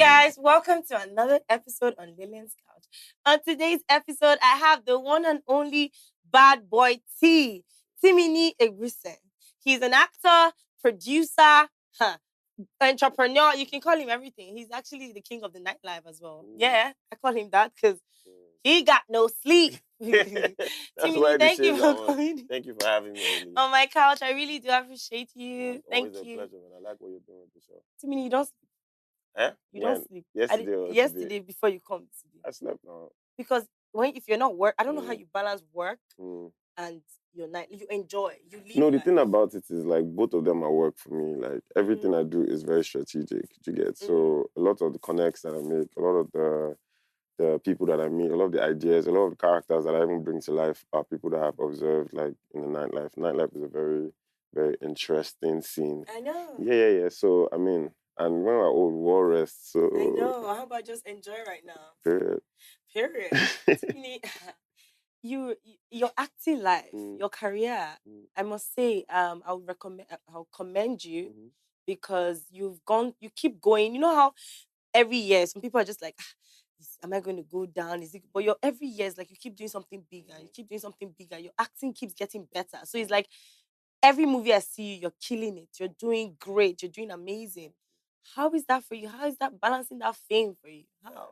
guys, welcome to another episode on Lilian's Couch. On today's episode, I have the one and only bad boy Timini. He's an actor, producer, entrepreneur. You can call him everything. He's actually the king of the nightlife as well. Yeah, I call him that because he got no sleep. Timini, thank you for coming. Thank you for having me. On my couch. I really do appreciate you. Thank Always you. a pleasure, man. I like what you're doing with the show. Timini, you don't sleep. You don't sleep. Yesterday before you come today. I slept now. Because if you're not work, I don't know how you balance work and your night. You enjoy. You leave. No, the thing about it is like both of them are work for me. Like everything I do is very strategic. You get so a lot of the connects that I make, a lot of the people that I meet, a lot of the ideas, a lot of the characters that I even bring to life are people that I've observed like in the nightlife. Nightlife is a very, very interesting scene. I know. Yeah. So I mean. And when we're old, we'll rest. So I know. How about just enjoy right now? Period. Your acting life, your career. I must say, I'll commend you because you keep going. You know how every year some people are just like, am I going to go down? But every year is like you keep doing something bigger. You keep doing something bigger. Your acting keeps getting better. So it's like every movie I see you, you're killing it. You're doing great. You're doing amazing. How is that for you? How is that balancing that fame for you? How?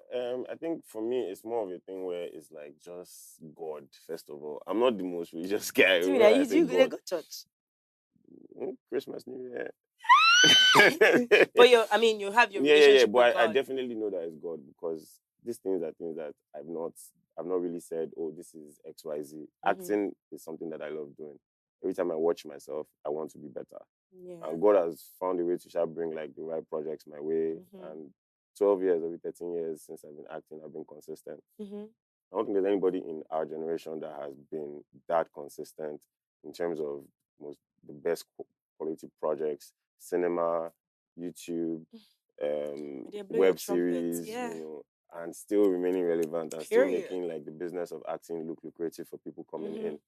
I think for me, it's more of a thing where it's like just God, first of all. I'm not the most religious guy. You go to church? Christmas, New Year. But you have your relationship but with God. I definitely know that it's God because these things are things that I've not really said, oh, this is XYZ. Acting is something that I love doing. Every time I watch myself, I want to be better. Yeah. And God has found a way to bring like the right projects my way. And 12 years, over 13 years since I've been acting, I've been consistent. I don't think there's anybody in our generation that has been that consistent in terms of the best quality projects, cinema, YouTube, web series, and still remaining relevant and still making like the business of acting look lucrative for people coming in.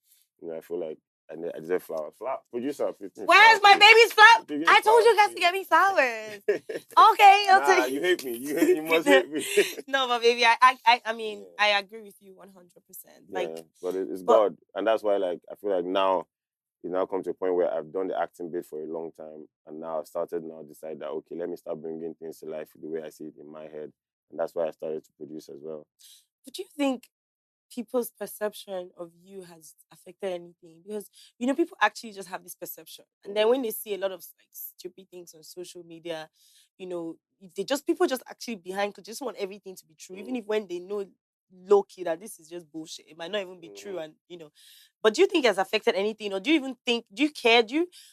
I feel like I deserve flowers. Producer, where's my baby's flower? I told you guys to get me flowers. Okay, I'll take you hate me. You must hate me. No, but baby, I agree with you 100%. But it's God, and that's why I feel like now it's now come to a point where I've done the acting bit for a long time, and now I've started decide that okay, let me start bringing things to life the way I see it in my head, and that's why I started to produce as well. But do you think people's perception of you has affected anything? Because people actually just have this perception, and then when they see a lot of stupid things on social media, people just actually behind could just want everything to be true, even if when they know low key that this is just bullshit, it might not even be true, and But do you think it has affected anything, or do you care?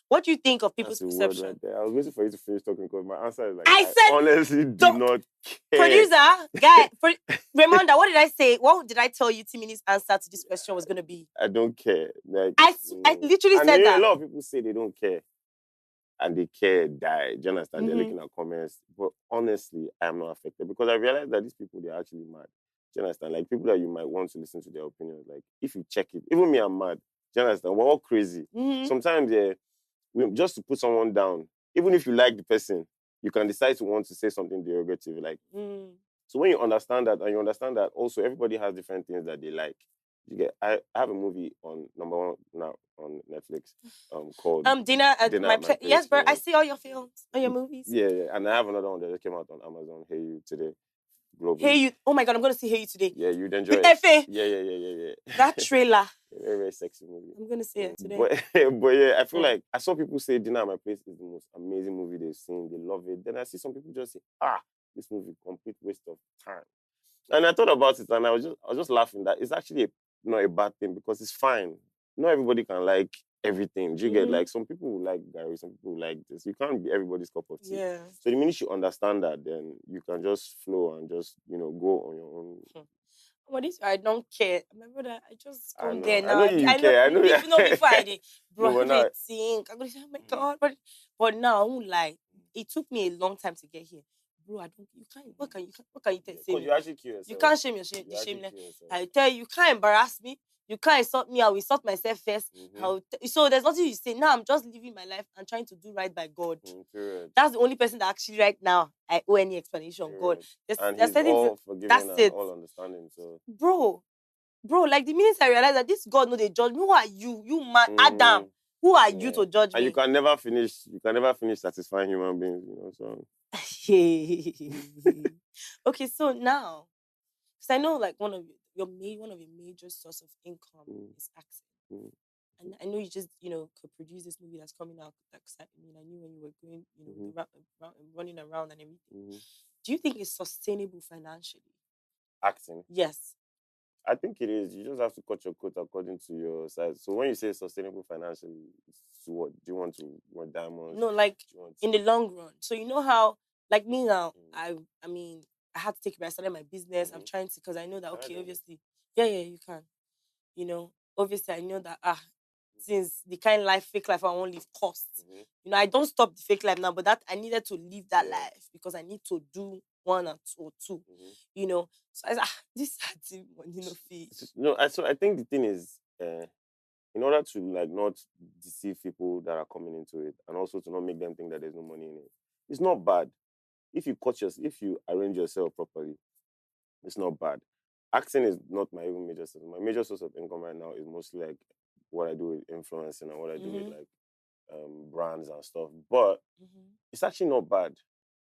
What do you think of people's perception? Right there. I was waiting for you to finish talking because my answer is I said, honestly do not care. Producer, guy, Ramonda, what did I say? What did I tell you Timini's answer to this question was going to be? I don't care. I literally said that. A lot of people say they don't care. And they care, die. Do you understand? They're looking at comments. But honestly, I am not affected because I realize that these people, they're actually mad. Do you understand? Like people that you might want to listen to their opinions. Like if you check it, even me, I'm mad. Do you understand? We're all crazy. Sometimes, just to put someone down, even if you like the person, you can decide to want to say something derogative. So when you understand that, and you understand that also everybody has different things that they like. I have a movie on #1 now on Netflix called Dinner at My Place. Yes, bro. I see all your films, all your movies. Yeah. And I have another one that just came out on Amazon, Hey You, today. Globally. Hey You. Oh my God, I'm going to see Hey You today. Yeah, you'd enjoy it. Efe. Yeah. That trailer. Very, very sexy movie. I'm going to see it today. But yeah, I feel like I saw people say Dinner at My Place is the most amazing movie they've seen. They love it. Then I see some people just say, this movie, complete waste of time. And I thought about it and I was just laughing that it's actually not a bad thing because it's fine. Not everybody can like everything. Do you get like some people will like Gary, some people will like this. You can't be everybody's cup of tea. Yeah. So the minute you understand that, then you can just flow and just go on your own. Well, this I don't care. My brother, I just come there now. I know you care. I know you before I did. Bro, no, I think I'm gonna say, oh my God. But now I won't lie. It took me a long time to get here. bro, I don't. You can't. What can you say? Because you actually kill yourself. You can't shame You the actually shameless. kill yourself. I tell you can't embarrass me. You can't insult me. I will insult myself first. So there's nothing you say. Now I'm just living my life and trying to do right by God. Period. That's the only person that actually right now I owe any explanation. God. And he's all forgiving and all understanding. So bro, like the minute I realized that this God know they judge me, who are you? You man, Adam. Who are you to judge me? And you can never finish satisfying human beings, so. Okay, so now, because I know like one of your major source of income is acting. And I know you just, could produce this movie that's coming out. Like, I knew when you were going, running around and everything. Do you think it's sustainable financially? Acting? Yes. I think it is. You just have to cut your coat according to your size. So when you say sustainable financially, it's what? Do you want to want diamonds? No, like in the long run. So you know how, like me now, I had to take it. I started my business. I'm trying to, because I know that obviously, you can. Obviously I know that since the kind of fake life I won't live costs. I don't stop the fake life now, but that I needed to live that life because I need to do one or two. So I said, this is money no fee. No, so I think the thing is, in order to not deceive people that are coming into it, and also to not make them think that there's no money in it, it's not bad. If you arrange yourself properly, it's not bad. Acting is not my even major source. My major source of income right now is mostly like what I do with influencing and what I do with like brands and stuff. But it's actually not bad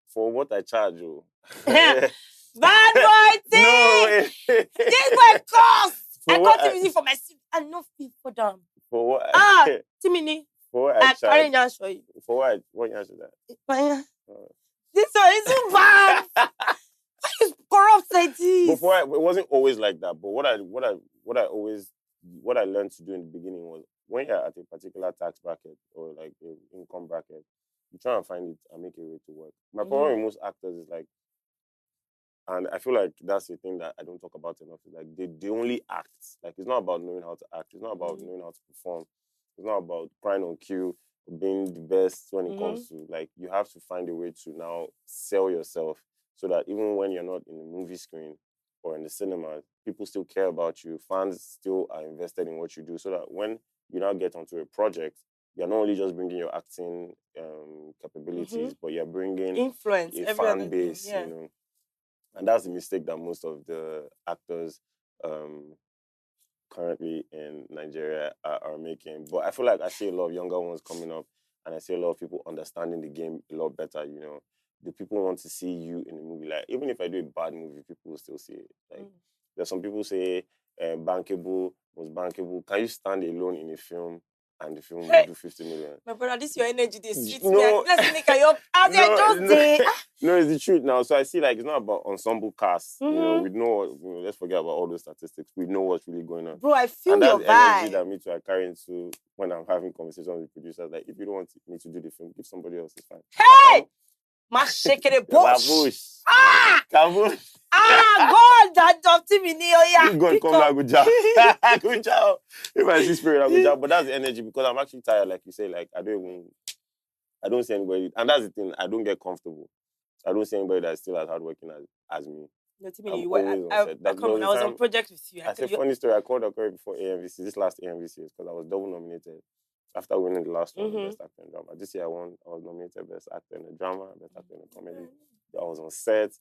for what I charge you. Bad boy thing! No, this boy cost! I got Timini for my seat and no fee for them. For what? Timini. For what I charge. I show you. For what you answer that? This one is so bad. Why is corrupt like this? Before it wasn't always like that. But what I learned to do in the beginning was when you're at a particular tax bracket or like an income bracket, you try and find it and make a way to work. My problem with most actors is like, and I feel like that's the thing that I don't talk about enough. Like they only act. Like it's not about knowing how to act. It's not about knowing how to perform. It's not about crying on cue or being the best when it comes to like you have to find a way to now sell yourself so that even when you're not in the movie screen or in the cinema, people still care about you. Fans still are invested in what you do. So that when you now get onto a project, you're not only just bringing your acting capabilities, but you're bringing influence, a fan base, And that's the mistake that most of the actors currently in Nigeria are making. But I feel like I see a lot of younger ones coming up, and I see a lot of people understanding the game a lot better. Do people want to see you in a movie? Like, even if I do a bad movie, people will still see it. Like, there's some people say bankable, most bankable. Can you stand alone in a film? And the film will do 50 million. My brother, this your energy, they sweet me. Let's make a No, it's the truth now. So I see like it's not about ensemble cast. We know, let's forget about all those statistics. We know what's really going on. Bro, I feel and your that's vibe. Energy that me too I carry into when I'm having conversations with producers. Like, if you don't want me to do the film, give somebody else. It's fine. Hey! My shaking the bush. Kabush. God, that of Timini. You go and come like good job. Good job. If I see spirit, I'm good job. But that's the energy because I'm actually tired, like you say. Like I don't see anybody, and that's the thing. I don't get comfortable. I don't see anybody that's still as hardworking as me. No, Timini, I was on project with you. I said funny story. I called Okoye before AMVC. This last AMVC because I was double nominated after winning the last one, Best Actor in Drama. This year I was nominated Best Actor in a Drama, Best Actor in a Comedy. I was on set.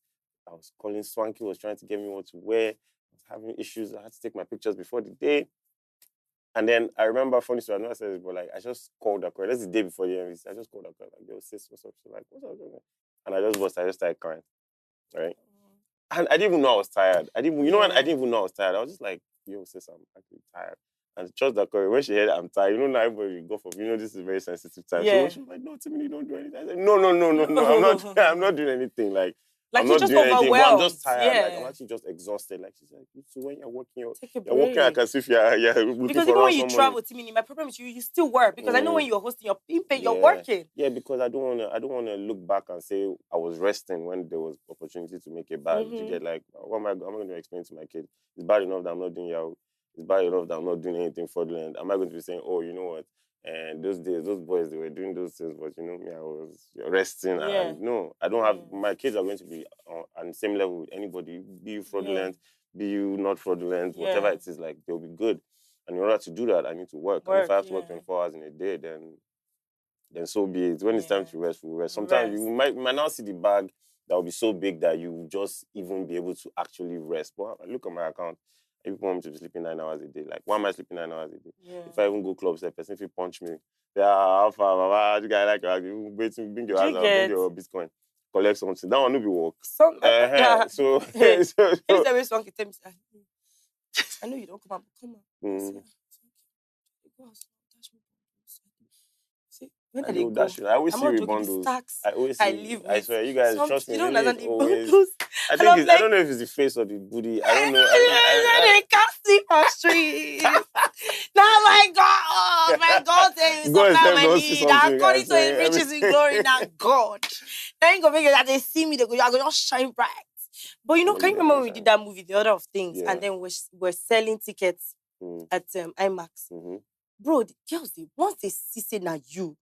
I was calling Swanky, was trying to get me what to wear. I was having issues. I had to take my pictures before the day. And then I remember, funny story, I know I said this, but like I just called Okoye. That's the day before the MVC. I just called Okoye, like, yo, sis, what's up? She's like, what's up? And I just started crying. Right? And I didn't even know I was tired. I didn't even know I was tired. I was just like, yo, sis, I'm actually tired. And trust Okoye, when she heard I'm tired, now everybody will go for, this is a very sensitive time. So she was like, no, Timini, don't do anything. I said, no, I'm not doing anything. Like I'm not doing anything, but I'm just tired. Yeah. Like I'm actually just exhausted. Like she's like, so when you're working, you're working like as if you're looking because for even when you travel, Timini, my problem is you still work because I know when you're hosting, you're being paid, you're working. Yeah, because I don't wanna look back and say I was resting when there was opportunity to make it bad. To get like, what am I going to explain to my kid? It's bad enough that I'm not doing Yahoo. It's bad enough that I'm not doing anything fraudulent. Am I going to be saying, oh, you know what? And those days, those boys, they were doing those things, but you know me, I was resting. Yeah. And no, I don't have, my kids are going to be on the same level with anybody, be you fraudulent, be you not fraudulent, whatever it is, like, they'll be good. And in order to do that, I need to work. And if I have to work 24 hours in a day, then so be it. When it's time to rest, we'll rest. Sometimes you might not see the bag that will be so big that you will just even be able to actually rest. But I look at my account, people want me to be sleeping 9 hours a day. Like, why am I sleeping 9 hours a day? If I even go clubs, a person if you punch me, how far, you guys like, you bring your ass out, bring your Bitcoin, collect something. That one will be work. So if there is one, I know you don't come on. When I go, I always see you bundles. I swear, you guys trust me. You don't understand the bundles. I don't know if it's the face or the booty. I don't know. They can't sleep on street. Now my God, there is my need. According to His riches in glory, now God. Then you go make it that they see me, they go just shine bright. But you know, can you remember when we did that movie, The Order of Things, and then we're selling tickets at IMAX? Bro, the girls, once they see now you,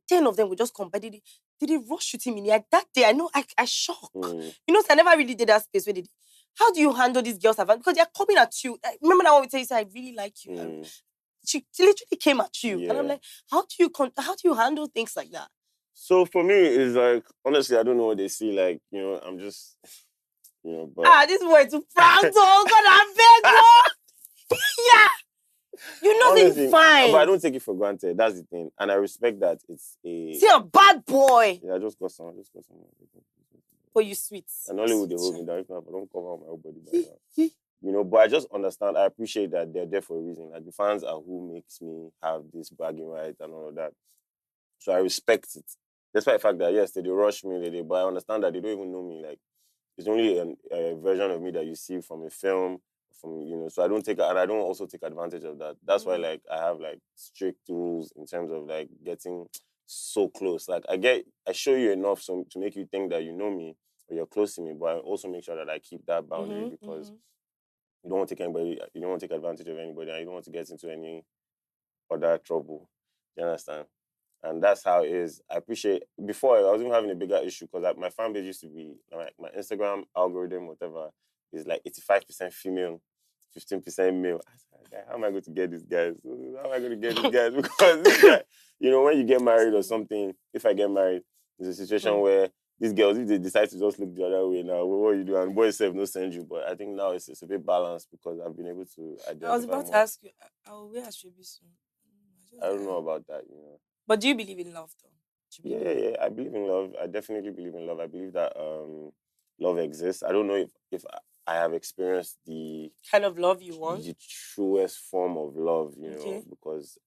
10 of them will just come. But did they rush you, Timini? Like that day, I know I shock. You know, so I never really did that space where they did. How do you handle these girls? Because they're coming at you. Remember that one we tell you, I really like you. She literally came at you. And I'm like, how do you handle things like that? So for me, it's like, honestly, I don't know what they see. Like, you know, I'm just, you know, but... this boy too proud. Oh, God, I beg you. Yeah. You know it's fine. But I don't take it for granted. That's the thing. And I respect that it's a... See, a bad boy. Yeah, I just got some. For you sweet. And Nollywood, they hold me down. If not, I don't cover my whole body by now. You know, but I just understand. I appreciate that they're there for a reason. Like, the fans are who makes me have this bragging right and all of that. So I respect it. Despite the fact that, yes, they rush me, but I understand that they don't even know me. Like, it's only a version of me that you see from a film, you know, so I don't also take advantage of that. That's why, like, I have, like, strict rules in terms of, like, getting so close. Like, I show you enough to make you think that you know me or you're close to me, but I also make sure that I keep that boundary because you don't want to take advantage of anybody, and you don't want to get into any other trouble. Do you understand? And that's how it is. I appreciate, before I was even having a bigger issue because my fan base used to be, like, my Instagram algorithm, whatever, is like 85% female, 15% male. I was like, how am I going to get these guys? Because this guy, you know, when you get married or something, if I get married, there's a situation where these girls, if they decide to just look the other way now, what you do? And boys have no send you. But I think now it's a bit balanced because I've been able to identify. I was about to ask you, I'll wear a soon. I don't know about that, you know. But do you believe in love, though? Yeah. I believe in love. I definitely believe in love. I believe that love exists. I don't know if I have experienced the kind of love you want, the truest form of love, you know, because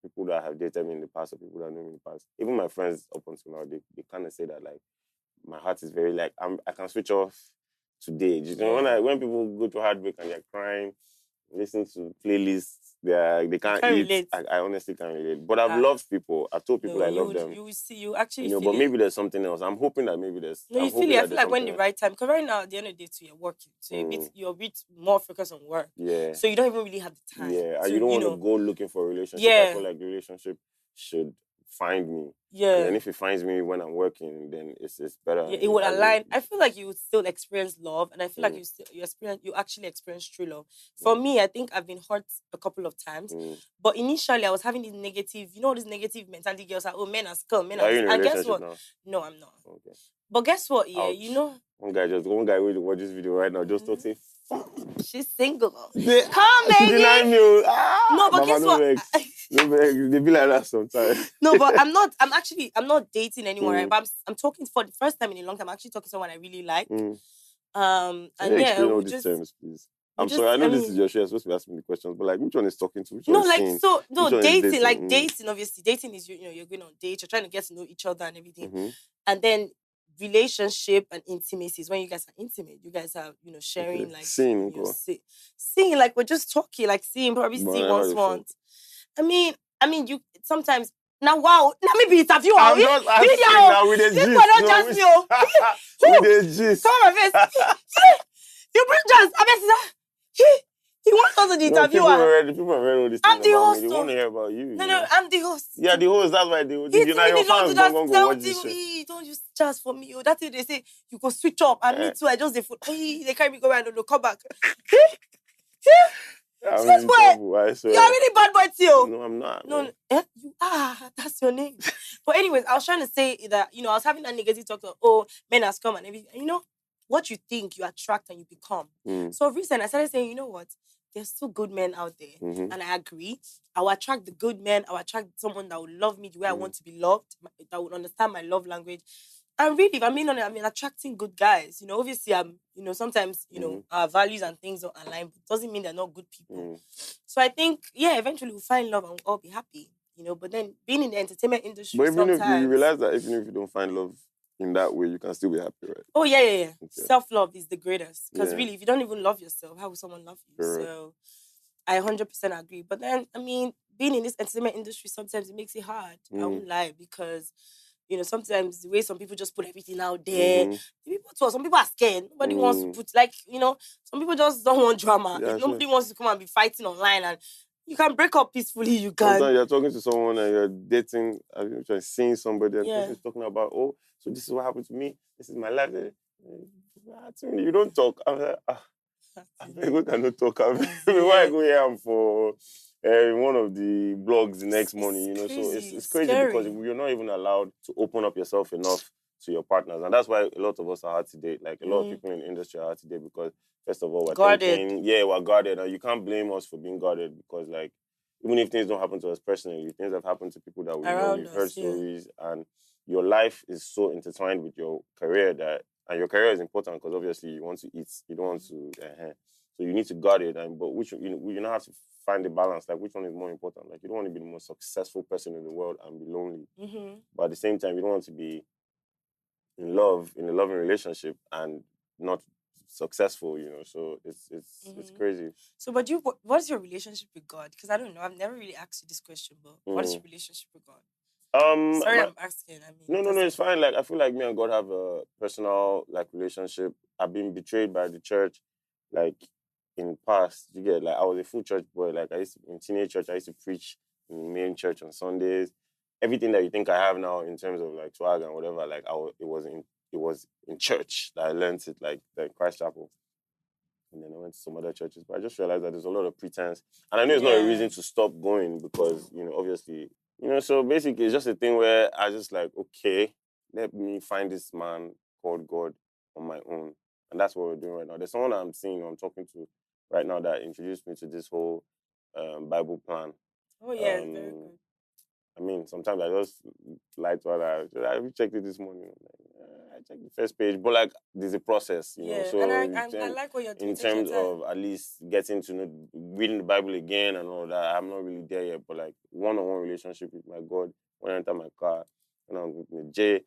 people that have dated me in the past or people that know me in the past, even my friends up until now, they kind of say that, like, my heart is very, like, I can switch off today. You know, when people go to heartbreak and they're crying, listen to playlists, they can't eat. I honestly can't relate. But I've loved people. I've told people I love them. You will see, you actually, you know, but maybe there's something else. I'm hoping that maybe there's. No, you feel it. I feel like when the right time, because right now at the end of the day, you're working, so you're a bit more focused on work. Yeah. So you don't even really have the time. Yeah, and you don't want to go looking for a relationship. I feel like the relationship should find me. Yeah. And if it finds me when I'm working, then it's better. Yeah, it would align. I feel like you would still experience love, and I feel like you actually experience true love. For me, I think I've been hurt a couple of times, but initially I was having this negative, this negative mentality. Girls are, men are scum, men are. And guess what? Now? No, I'm not. Okay. But guess what? Yeah, you know. One guy will watch this video right now. Just talk say, she's single. Come, baby. Deny me. No, but guess what? They be like that sometimes. No, but I'm not dating anyone, right? But I'm talking for the first time in a long time. I'm actually talking to someone I really like. And explain all these terms, please. I'm sorry, I know this is your show. You're supposed to be asking me the questions, but, like, which one is talking to? Which one is dating. Dating, obviously, dating is you're going on dates, you're trying to get to know each other and everything, and then relationship and intimacy is when you guys are intimate. You guys are, sharing like seeing, like we're just talking, like seeing, probably see once. I mean, you sometimes now. Wow, now maybe interview. I'm just asking now with the gist. Not just me. With the gist. Come on, face. You bring just. He wants us to the interviewer. People already all these things about me. They want to hear about you. No, I'm the host. Yeah, the host. That's why they. Your fans don't go watch this show. Don't use chance for me. That's it. They say you go switch up, and me too. I just they carry me go around. No, come back. I'm in trouble. I swear. You're really bad boy too. No, I'm not. No, you are. That's your name. But anyways, I was trying to say that I was having that negative talk of men has come and everything. What you think you attract and you become. So recently I started saying, you know what? There's still good men out there, and I agree. I will attract the good men. I will attract someone that will love me the way I want to be loved, that will understand my love language. And really, if I'm being honest, attracting good guys. Obviously, sometimes, our values and things don't align, but it doesn't mean they're not good people. So I think, eventually we'll find love and we'll all be happy, But then being in the entertainment industry, but even if you realize that even if you don't find love in that way, you can still be happy, right? Oh, yeah. Okay. Self-love is the greatest. Because really, if you don't even love yourself, how will someone love you? Correct. So I 100% agree. But then, being in this entertainment industry, sometimes it makes it hard. I won't lie, because sometimes the way some people just put everything out there. Some people are scared. Nobody wants to put, some people just don't want drama. Yeah, nobody wants to come and be fighting online, and you can break up peacefully. You can. Sometimes you're talking to someone and you're dating, you're seeing somebody and the person's talking about, so this is what happened to me. This is my life. You don't talk. I'm like, I cannot talk. Why I go here for one of the blogs the next morning, So it's crazy because you're not even allowed to open up yourself enough to your partners. And that's why a lot of us are hard to date. Like, a lot of people in the industry are hard to date because, first of all, we're guarded. We're guarded. And you can't blame us for being guarded because, even if things don't happen to us personally, things have happened to people that we know. We've heard stories. And your life is so intertwined with your career and your career is important because, obviously, you want to eat. You don't want to... So you need to guard it, but you have to find the balance. Like, which one is more important? Like, you don't want to be the most successful person in the world and be lonely. But at the same time, you don't want to be in love, in a loving relationship and not successful, So it's crazy. So, but what's your relationship with God? Because I don't know. I've never really asked you this question, but what is your relationship with God? Sorry, I'm asking. No, it's fine. Like, I feel like me and God have a personal, relationship. I've been betrayed by the church, in past. You get, I was a full church boy. In teenage church, I used to preach in the main church on Sundays. Everything that you think I have now in terms of swag and whatever, it was in church that I learned it, the Christ Chapel. And then I went to some other churches, but I just realized that there's a lot of pretense. And I know it's not a reason to stop going because, obviously, so basically it's just a thing where I just okay, let me find this man called God on my own. And that's what we're doing right now. There's someone I'm talking to right now that introduced me to this whole Bible plan. Oh, yeah, it's very good. Sometimes I just like to other. I checked it this morning. I checked the first page, but there's a process, So and I like what you're doing. In terms of at least getting to know, reading the Bible again and all that, I'm not really there yet. But one-on-one relationship with my God, when I enter my car, when I'm with Jay,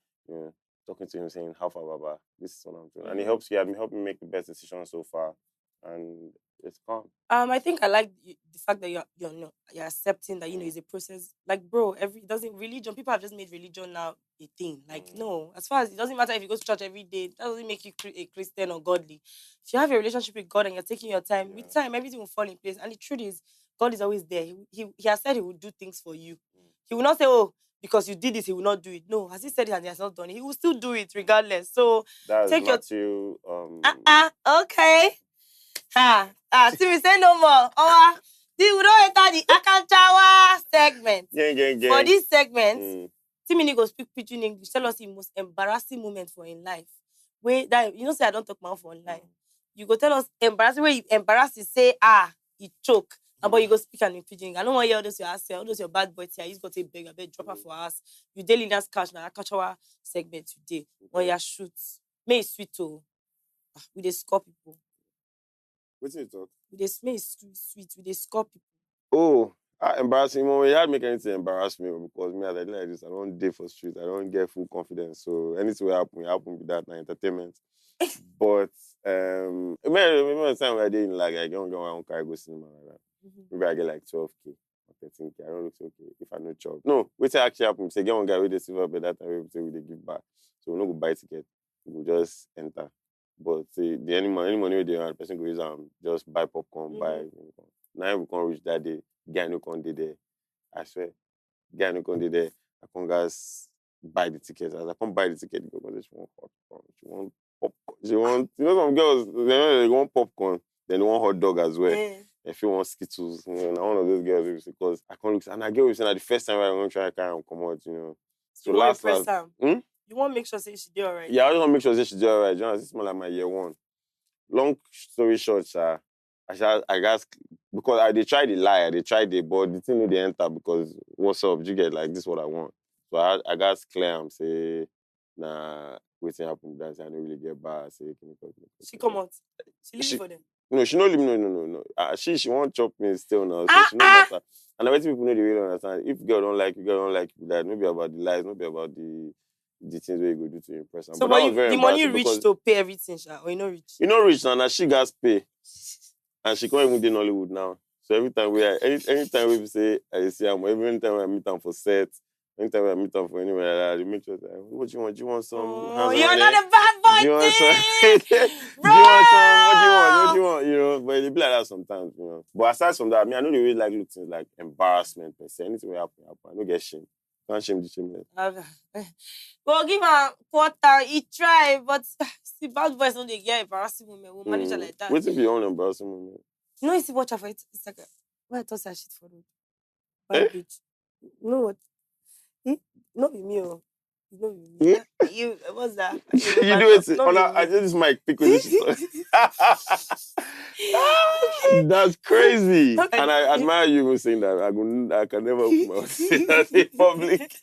talking to him, saying, "How far, Baba? This is what I'm doing," and he helps me make the best decision so far, and it's calm. I think I like the fact that you're accepting that it's a process. Bro, religion. People have just made religion now a thing. No, as far as it doesn't matter if you go to church every day, that doesn't make you a Christian or godly. If you have a relationship with God and you're taking your time, with time everything will fall in place. And the truth is, God is always there. He has said He will do things for you. He will not say, because you did this, He will not do it. No, has He said it and He has not done it, He will still do it regardless. So take Matthew, okay. Timmy, say no more. We don't enter the Akanchawa segment. For this segment, Timini go speak pidgin English. Tell us the most embarrassing moment for in life. Say I don't talk my for online. You go tell us embarrassing where you embarrass you say you choke. But you go speak and in pidgin. I don't want to hear all those your ass, all those your bad boys here. You just go take beg, drop her for us. You daily dance cash now Akanchawa segment today. When you shoot, may it sweet to with the score people. What's it talk? They smell sweet. They score people. Oh, embarrassing moment. You had to make anything embarrass me because me, as I do like this, I don't date for street. I don't get full confidence. So anything will happen with that entertainment. But remember the time I did I don't go around cargo cinema like that. Maybe I get 12K or 13K. I don't look so okay if I no job. No, wait till actually happen. Say get one guy with the silver bed that time we give back. So we no go buy ticket. We go just enter. But the any money they have, person go use just buy popcorn, buy. Now we can't reach that day. Guy no can do there. I swear, guy no can do there. I can guys buy the tickets. As I can't buy the ticket, because she want popcorn. She want popcorn. She want, some girls they want popcorn, then they want hot dog as well. Yeah. If you want Skittles, one of those girls because I can't look. And I get what you're the first time I'm gonna try to carry on come out, So last time. You want to make sure say she did alright. Yeah, I just want to make sure say she did alright. This is more like my year one. Long story short, I guess because they tried the lie, they tried it, but the thing no dey enter because what's up? You get like this is what I want. So I guess clear and say, nah, waiting happen that I don't really get bad. Say, she come out. She leave for them. No, she no leave. No. She won't chop me still now. So she no matter. And I bet people know they really understand. If girl don't like you, that no be about the lies, no be about the things where you go do to impress them. So but the money reach to pay everything, or you know rich? You know rich now she gas pay. And she can't even do Nollywood now. So every time anytime we say I see her, every time I meet them for set, anytime I meet them for anywhere, I make sure that what do you want? Do you want some? Oh, you're not a bad boy. Do you want some? Do you want some? What do you want? But it be like that sometimes, But aside from that, I don't really like little things like embarrassment per se. Anything will happen. I don't get shame. Can't shame the shameless. Well, give her quarter, he try, but see, bad boys don't they get embarrassing women. We'll manage her like that. What's your own embarrassing woman? You see, watch her for it. It's like, why I thought I shit for road. Bad bitch. You know what? Not with me, oh. Not with me. You, what's that? You do it. I did this mic pick with this. That's crazy. And I admire you for saying that. I can never open my mouth say that in public.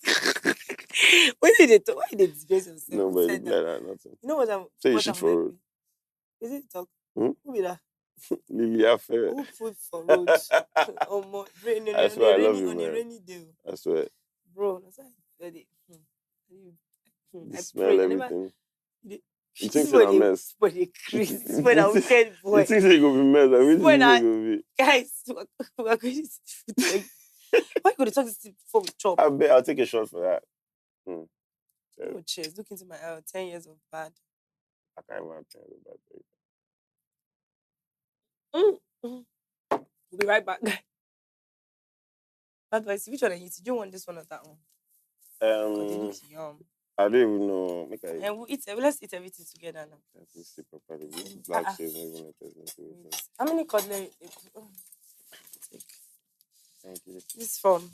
Why did they disgrace yourself? No, but like that, nothing. You know what I'm say you shit for road. Is it talk? Who be that? Lilian Afegbai. Who food for road? I swear I love you, man. On a rainy day. I swear. Bro, that's why I I smell everything. You think you're a mess? But they crazy. When I wicked boy. You think you're going to be mess? I mean, when I be. Guys, we're going to see. Why could you talk this before we chop? I'll take a shot for that. Oh, cheers. Look into my 10 years of bad. I can't even 10 years of bad. We'll be right back. Bad boys, which one are you? Do you want this one or that one? I don't even know. And we'll eat. Let's eat everything together now. Let's see properly. Black shades, even how many cutlery? Take. Thank you. This is from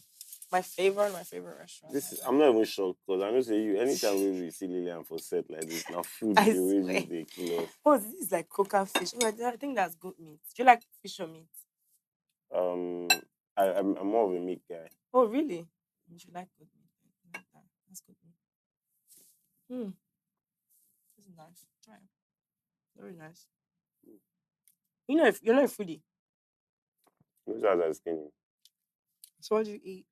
my favorite restaurant. I'm not even shocked because I know say you anytime we see Lilian for set like this, now food the way they kill us. Oh, this is like coca fish. Oh, I think that's goat meat. Do you like fish or meat? I'm more of a meat guy. Oh, really? You should like goat meat. Like that. That's good meat. This is nice. Try it. Very nice. You know, if you're not a foodie. Those guys are skinny. So what do you eat?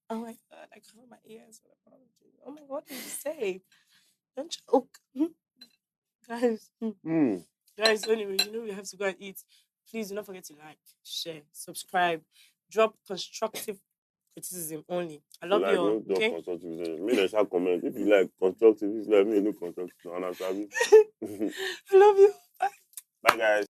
Oh my god, I cover my ears. Oh my god, what did you say? Don't choke. Guys. Guys, anyway, we have to go and eat. Please do not forget to like, share, subscribe, drop constructive criticism only. I love you all. Okay? Me, there's a comment. If you like constructive, if you like me, no constructive. I love you. Bye. Bye, guys.